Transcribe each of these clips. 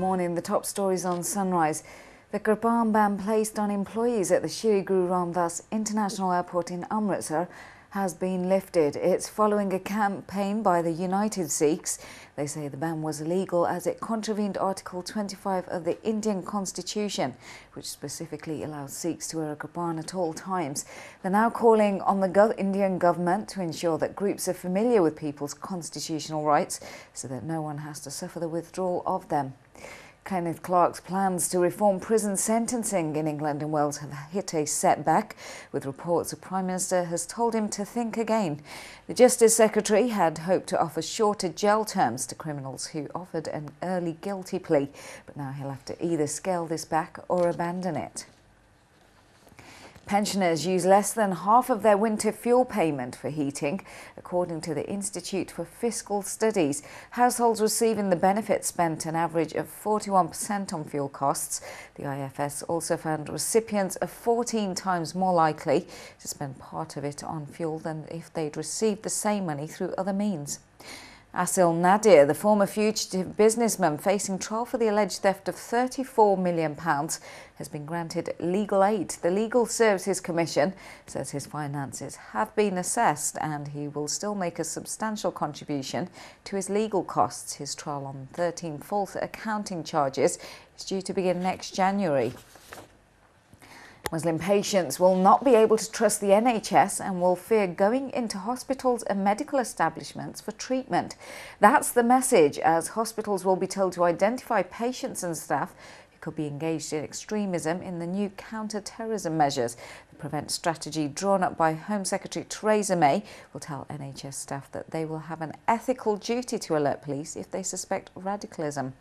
morning. The top stories on Sunrise. The Gurban ban placed on employees at the Shri Guru Ramdas International Airport in Amritsar has been lifted. It's following a campaign by the United Sikhs. They say the ban was illegal as it contravened Article 25 of the Indian Constitution, which specifically allows Sikhs to wear a Gurban at all times. They're now calling on the Indian government to ensure that groups are familiar with people's constitutional rights so that no one has to suffer the withdrawal of them. Kenneth Clarke's plans to reform prison sentencing in England and Wales have hit a setback, with reports the Prime Minister has told him to think again. The Justice Secretary had hoped to offer shorter jail terms to criminals who offered an early guilty plea, but now he'll have to either scale this back or abandon it. Pensioners use less than half of their winter fuel payment for heating, according to the Institute for Fiscal Studies. Households receiving the benefit spent an average of 41% on fuel costs. The IFS also found recipients are 14 times more likely to spend part of it on fuel than if they'd received the same money through other means. Asil Nadir, the former fugitive businessman facing trial for the alleged theft of £34 million, has been granted legal aid. The Legal Services Commission says his finances have been assessed and he will still make a substantial contribution to his legal costs. His trial on 13 false accounting charges is due to begin next January. Muslim patients will not be able to trust the NHS and will fear going into hospitals and medical establishments for treatment. That's the message, as hospitals will be told to identify patients and staff who could be engaged in extremism in the new counter-terrorism measures. The Prevent strategy drawn up by Home Secretary Theresa May will tell NHS staff that they will have an ethical duty to alert police if they suspect radicalism.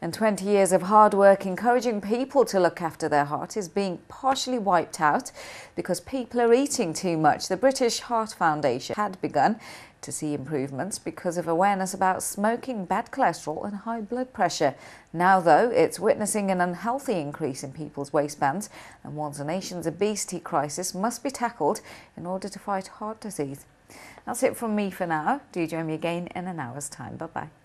And 20 years of hard work encouraging people to look after their heart is being partially wiped out because people are eating too much. The British Heart Foundation had begun to see improvements because of awareness about smoking, bad cholesterol and high blood pressure. Now, though, it's witnessing an unhealthy increase in people's waistbands and warns the nation's obesity crisis must be tackled in order to fight heart disease. That's it from me for now. Do join me again in an hour's time. Bye-bye.